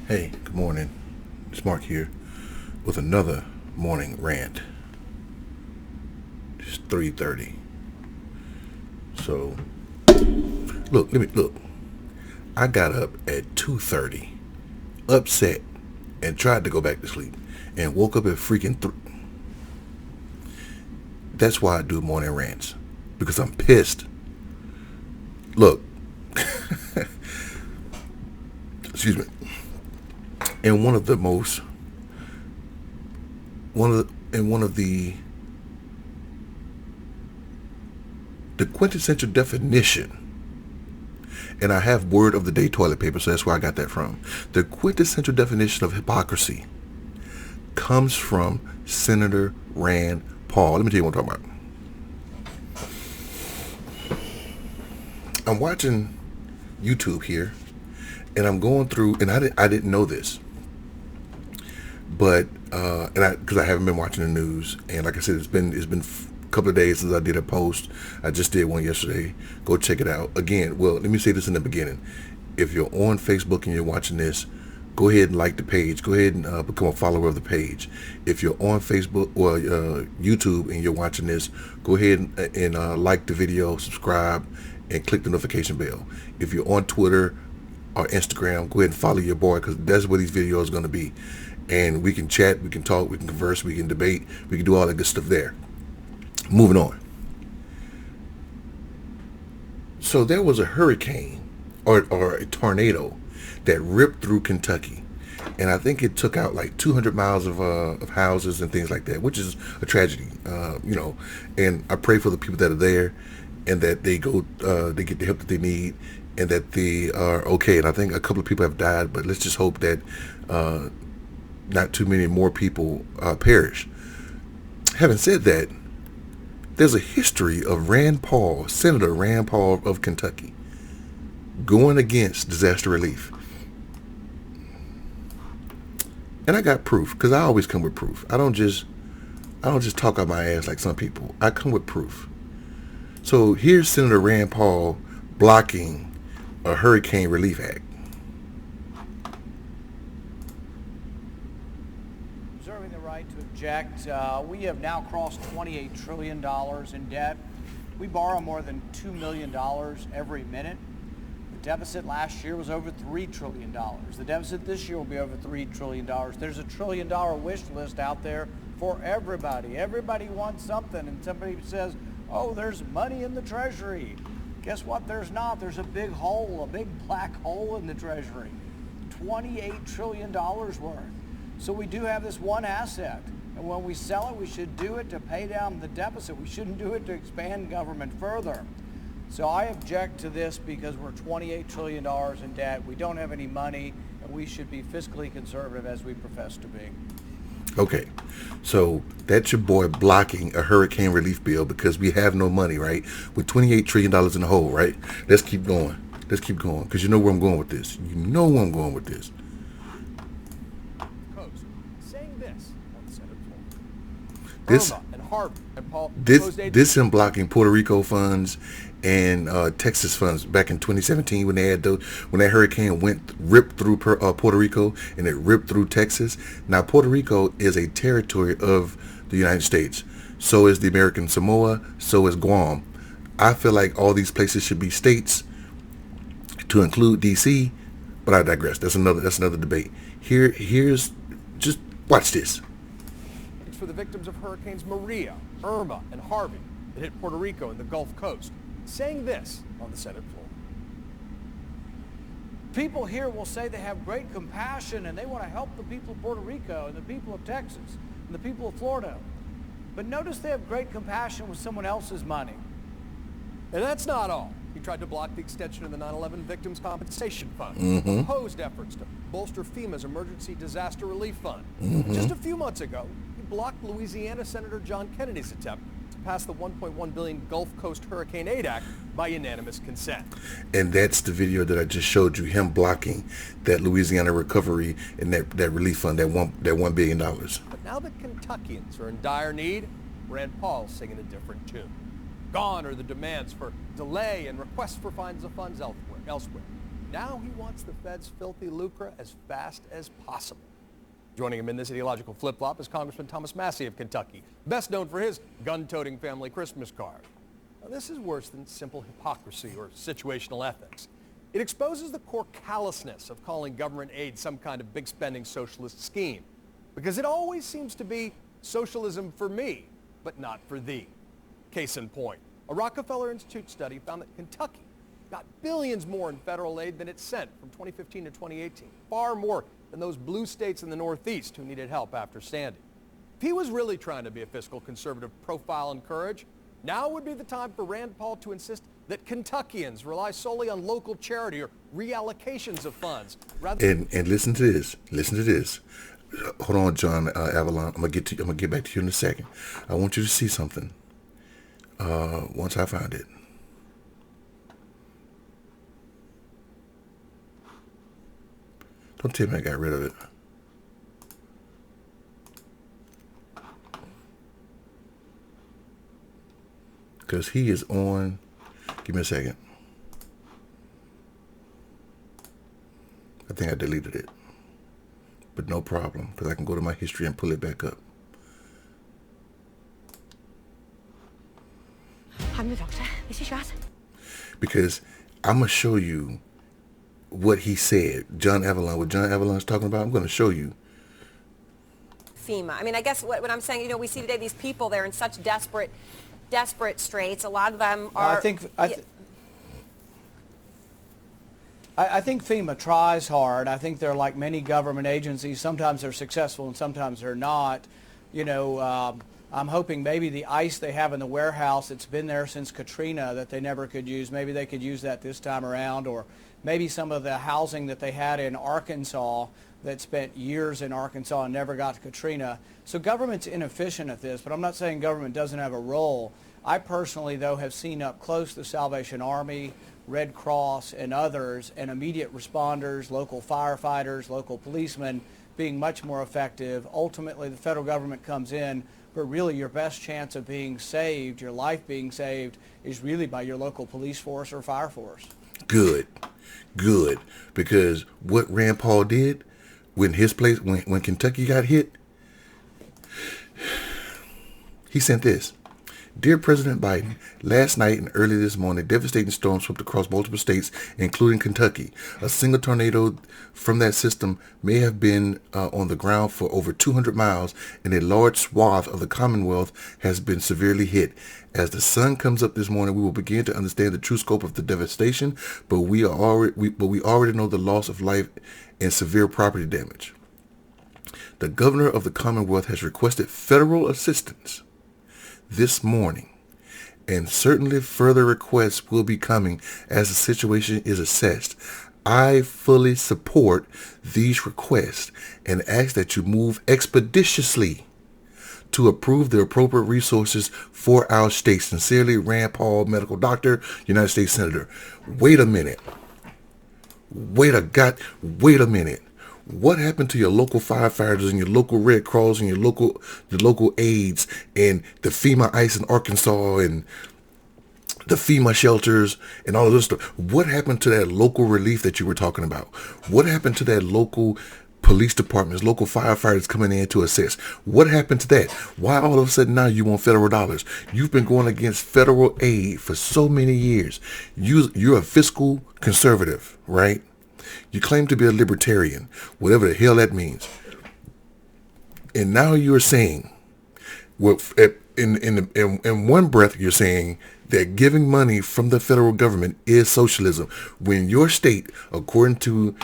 Hey, good morning. It's Mark here with another morning rant. It's 3:30. So, look. I got up at 2:30, upset, and tried to go back to sleep, and woke up at freaking 3. That's why I do morning rants, because I'm pissed. Look, excuse me. And one of the quintessential definition, and I have word of the day toilet paper, so that's where I got that from. The quintessential definition of hypocrisy comes from Senator Rand Paul. Let me tell you what I'm talking about. I'm watching YouTube here, and I'm going through, and I didn't know this, but because I haven't been watching the news, and like I said, it's been a couple of days since I did a post. I just did one yesterday. Go check it out. Again, well, let me say this in the beginning. If you're on Facebook and you're watching this, go ahead and like the page. Go ahead and become a follower of the page. If you're on Facebook or YouTube and you're watching this, go ahead and like the video, subscribe, and click the notification bell. If you're on Twitter or Instagram, go ahead and follow your boy, because that's where these videos are going to be. And we can chat, we can talk, we can converse, we can debate, we can do all that good stuff there. Moving on. So there was a hurricane or a tornado that ripped through Kentucky, and I think it took out like 200 miles of houses and things like that, which is a tragedy, And I pray for the people that are there, and that they get the help that they need, and that they are okay. And I think a couple of people have died, but let's just hope that not too many more people perish. Having said that, there's a history of Senator Rand Paul of Kentucky, going against disaster relief. And I got proof, because I always come with proof. I don't just talk out my ass like some people. I come with proof. So here's Senator Rand Paul blocking a hurricane relief act. Reserving the right to object. We have now crossed $28 trillion in debt. We borrow more than $2 million every minute. The deficit last year was over $3 trillion. The deficit this year will be over $3 trillion. There's a $1 trillion wish list out there for everybody. Everybody wants something, and somebody says, oh, there's money in the Treasury. Guess what? There's not. There's a big hole, a big black hole in the Treasury. $28 trillion worth. So we do have this one asset, and when we sell it, we should do it to pay down the deficit. We shouldn't do it to expand government further. So I object to this because we're $28 trillion in debt. We don't have any money, and we should be fiscally conservative as we profess to be. Okay, so that's your boy blocking a hurricane relief bill because we have no money, right? With $28 trillion in the hole, right? Let's keep going, because you know where I'm going with this. You know where I'm going with this. Saying this on the Senate floor. This Irma and Harvey and Paul. This him blocking Puerto Rico funds and Texas funds back in 2017 when they had when that hurricane ripped through Puerto Rico, and it ripped through Texas. Now Puerto Rico is a territory of the United States. So is the American Samoa. So is Guam. I feel like all these places should be states, to include D.C. But I digress. That's another debate. Here's just watch this. It's for the victims of Hurricanes Maria, Irma, and Harvey that hit Puerto Rico and the Gulf Coast. Saying this on the Senate floor. People here will say they have great compassion and they want to help the people of Puerto Rico and the people of Texas and the people of Florida. But notice they have great compassion with someone else's money. And that's not all. He tried to block the extension of the 9/11 Victims Compensation Fund, opposed efforts to bolster FEMA's Emergency Disaster Relief Fund. Just a few months ago, he blocked Louisiana Senator John Kennedy's attempt to pass the $1.1 billion Gulf Coast Hurricane Aid Act by unanimous consent. And that's the video that I just showed you, him blocking that Louisiana recovery and that relief fund, that $1 billion. But now that Kentuckians are in dire need, Rand Paul's singing a different tune. Gone are the demands for delay and requests for fines of funds elsewhere. Now he wants the Fed's filthy lucre as fast as possible. Joining him in this ideological flip-flop is Congressman Thomas Massie of Kentucky, best known for his gun-toting family Christmas card. Now, this is worse than simple hypocrisy or situational ethics. It exposes the core callousness of calling government aid some kind of big-spending socialist scheme, because it always seems to be socialism for me, but not for thee. Case in point, a Rockefeller Institute study found that Kentucky got billions more in federal aid than it sent from 2015 to 2018, far more than those blue states in the Northeast who needed help after Sandy. If he was really trying to be a fiscal conservative profile and courage, now would be the time for Rand Paul to insist that Kentuckians rely solely on local charity or reallocations of funds. And listen to this. Listen to this. Hold on, John Avalon. I'm gonna get back to you in a second. I want you to see something. Once I find it. Don't tell me I got rid of it. Because he is on. Give me a second. I think I deleted it. But no problem, because I can go to my history and pull it back up. I'm the doctor. This is Raz. Because I'm going to show you what he said. John Avalon, what John Avalon is talking about, I'm going to show you. FEMA. I mean, I guess what I'm saying, you know, we see today these people, they're in such desperate straits. A lot of them are... I think FEMA tries hard. I think they're like many government agencies. Sometimes they're successful and sometimes they're not. You know, I'm hoping maybe the ice they have in the warehouse that's been there since Katrina that they never could use, maybe they could use that this time around, or maybe some of the housing that they had in Arkansas that spent years in Arkansas and never got to Katrina. So government's inefficient at this, but I'm not saying government doesn't have a role. I personally, though, have seen up close the Salvation Army, Red Cross, and others, and immediate responders, local firefighters, local policemen being much more effective. Ultimately, the federal government comes in, but really your best chance of being saved, your life being saved, is really by your local police force or fire force. Good. Because what Rand Paul did when his place, when Kentucky got hit, he sent this. Dear President Biden, last night and early this morning, devastating storms swept across multiple states, including Kentucky. A single tornado from that system may have been on the ground for over 200 miles, and a large swath of the Commonwealth has been severely hit. As the sun comes up this morning, we will begin to understand the true scope of the devastation, but we already know the loss of life and severe property damage. The governor of the Commonwealth has requested federal assistance this morning, and certainly further requests will be coming as the situation is assessed. I fully support these requests and ask that you move expeditiously to approve the appropriate resources for our state. Sincerely, Rand Paul, medical doctor, United States Senator. Wait a minute. Wait a minute. What happened to your local firefighters and your local Red Cross and your local aides and the FEMA ice in Arkansas and the FEMA shelters and all of this stuff? What happened to that local relief that you were talking about? What happened to that local police departments, local firefighters coming in to assist? What happened to that? Why all of a sudden now you want federal dollars? You've been going against federal aid for so many years. You're a fiscal conservative, right? You claim to be a libertarian, whatever the hell that means. And now you're saying, well, in one breath, you're saying that giving money from the federal government is socialism, when your state, according to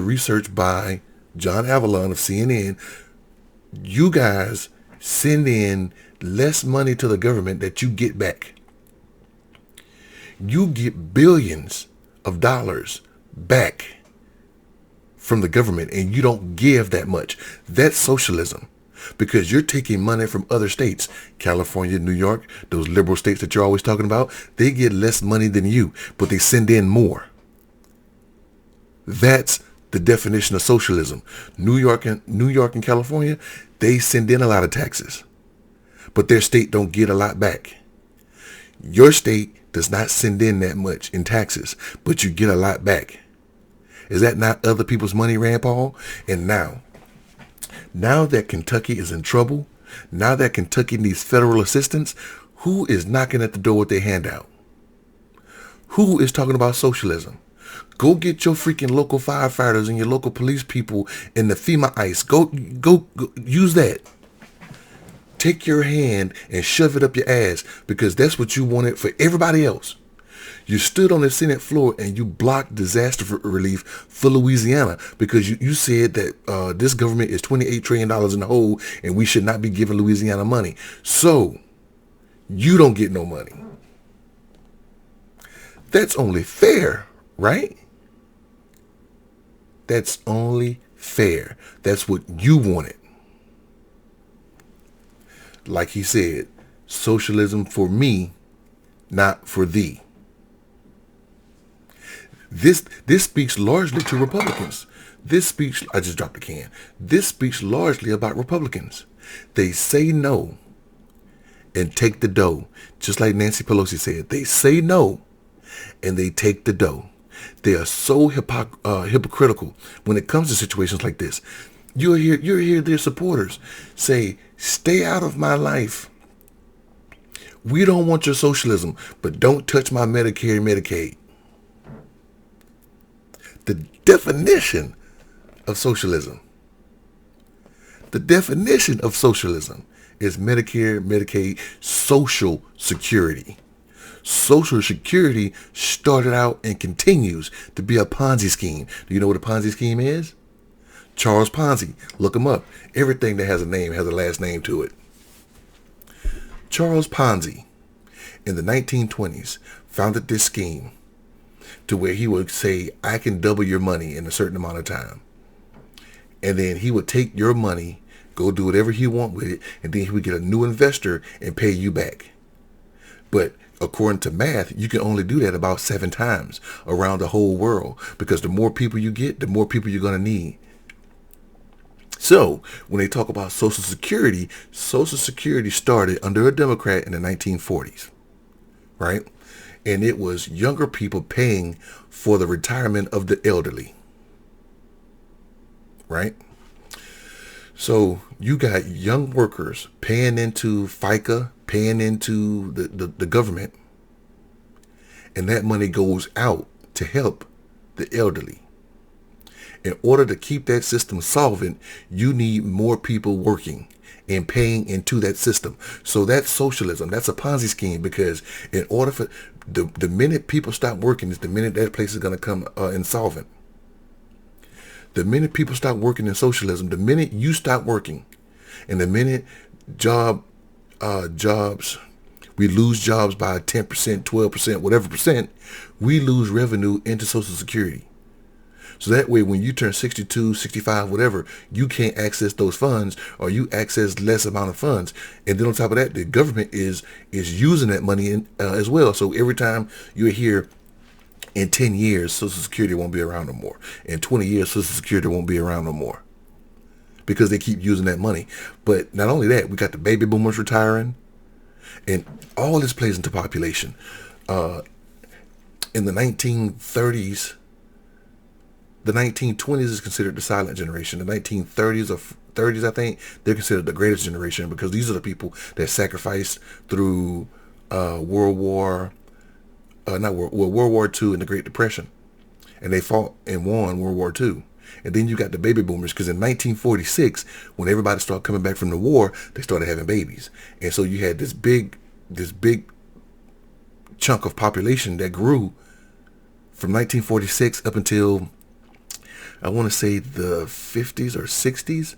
research by John Avalon of CNN, you guys send in less money to the government that you get back. You get billions of dollars back from the government and you don't give that much. That's socialism, because you're taking money from other states. California, New York, those liberal states that you're always talking about, they get less money than you, but they send in more. That's the definition of socialism. New York and California, they send in a lot of taxes, but their state don't get a lot back. Your state does not send in that much in taxes, but you get a lot back. Is that not other people's money, Rand Paul? And now that Kentucky is in trouble, now that Kentucky needs federal assistance, who is knocking at the door with their hand out? Who is talking about socialism? Go get your freaking local firefighters and your local police people in the FEMA ICE. Go use that. Take your hand and shove it up your ass, because that's what you wanted for everybody else. You stood on the Senate floor and you blocked disaster relief for Louisiana because you said that this government is $28 trillion in the hole and we should not be giving Louisiana money. So you don't get no money. That's only fair, right? That's only fair. That's what you wanted. Like he said, socialism for me, not for thee. This speaks largely to Republicans. I just dropped a can. This speaks largely about Republicans. They say no and take the dough. Just like Nancy Pelosi said, they say no and they take the dough. They are so hypocritical when it comes to situations like this. You'll hear their supporters say, stay out of my life. We don't want your socialism, but don't touch my Medicare and Medicaid. The definition of socialism. The definition of socialism is Medicare, Medicaid, Social Security. Social Security started out and continues to be a Ponzi scheme. Do you know what a Ponzi scheme is? Charles Ponzi. Look him up. Everything that has a name has a last name to it. Charles Ponzi in the 1920s founded this scheme to where he would say, I can double your money in a certain amount of time. And then he would take your money, go do whatever he want with it, and then he would get a new investor and pay you back. But according to math, you can only do that about 7 times around the whole world, because the more people you get, the more people you're going to need. So when they talk about Social Security started under a Democrat in the 1940s, right? And it was younger people paying for the retirement of the elderly, right? So you got young workers paying into FICA, paying into the government, and that money goes out to help the elderly. In order to keep that system solvent, you need more people working and paying into that system. So that's socialism. That's a Ponzi scheme, because in order for the minute people stop working is the minute that place is going to come insolvent. The minute people stop working in socialism, the minute you stop working, and the minute jobs, we lose jobs by 10%, 12%, whatever percent, we lose revenue into Social Security. So that way, when you turn 62, 65, whatever, you can't access those funds, or you access less amount of funds. And then on top of that, the government is using that money as well. So every time you hear, in 10 years, Social Security won't be around no more. In 20 years, Social Security won't be around no more, because they keep using that money. But not only that, we got the baby boomers retiring, and all this plays into population. In the 1930s, the 1920s is considered the silent generation. The 1930s or 30s, I think, they're considered the greatest generation, because these are the people that sacrificed through World War II and the Great Depression. And they fought and won World War II. And then you got the baby boomers, because in 1946, when everybody started coming back from the war, they started having babies. And so you had this big chunk of population that grew from 1946 up until, I want to say, the 50s or 60s.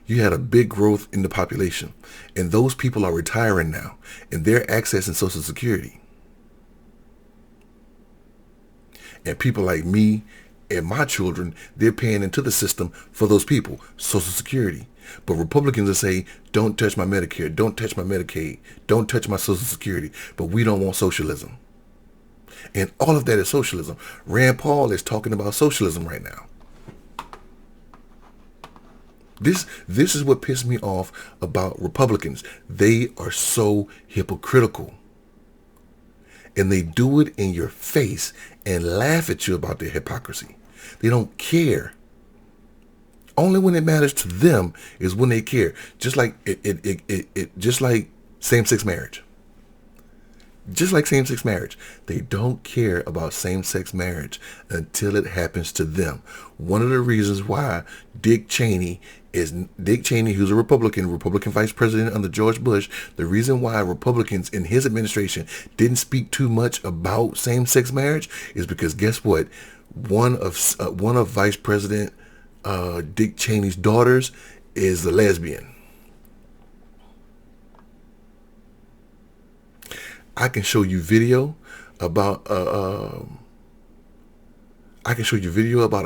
You had a big growth in the population. And those people are retiring now, and they're accessing Social Security. And people like me and my children, they're paying into the system for those people, Social Security. But Republicans will say, don't touch my Medicare, don't touch my Medicaid, don't touch my Social Security. But we don't want socialism. And all of that is socialism. Rand Paul is talking about socialism right now. This is what pissed me off about Republicans. They are so hypocritical. And they do it in your face and laugh at you about their hypocrisy. They don't care. Only when it matters to them is when they care. Just like just like same-sex marriage. Just like same-sex marriage. They don't care about same-sex marriage until it happens to them. One of the reasons why Dick Cheney, who's a Republican vice president under George Bush, the reason why Republicans in his administration didn't speak too much about same-sex marriage is because guess what? One of Vice President Dick Cheney's daughters is a lesbian. I can show you video about a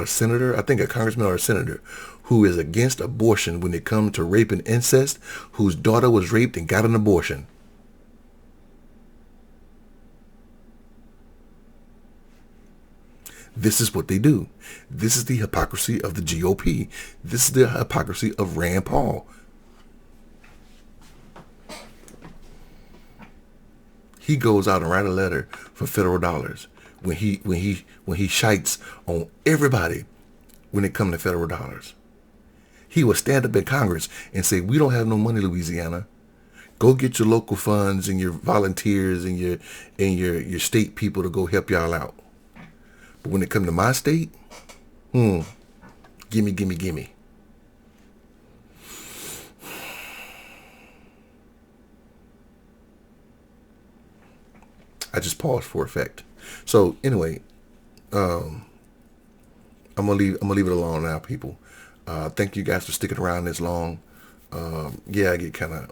senator, I think a congressman or a senator, who is against abortion when it comes to rape and incest, whose daughter was raped and got an abortion. This is what they do. This is the hypocrisy of the GOP. This is the hypocrisy of Rand Paul. He goes out and write a letter for federal dollars when he shites on everybody when it comes to federal dollars. He will stand up in Congress and say, "We don't have no money, Louisiana. Go get your local funds and your volunteers and your state people to go help y'all out." But when it comes to my state, gimme. I just paused for effect. So anyway, I'm gonna leave it alone now, people. Thank you guys for sticking around this long. Yeah, I get kind of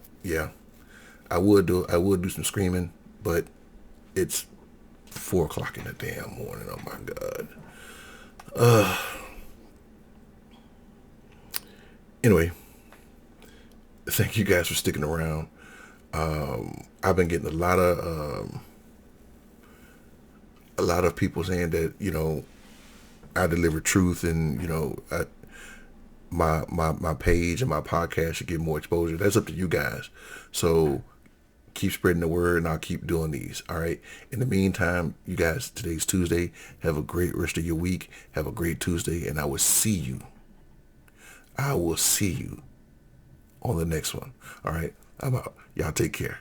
I would do some screaming, but it's 4 o'clock in the damn morning. Oh my God. Anyway, thank you guys for sticking around. I've been getting a lot of people saying that, you know, I deliver truth, and, you know, my page and my podcast should get more exposure. That's up to you guys. So keep spreading the word, and I'll keep doing these. All right. In the meantime, you guys, today's Tuesday. Have a great rest of your week. Have a great Tuesday, and I will see you on the next one. All right. I'm out. Y'all take care.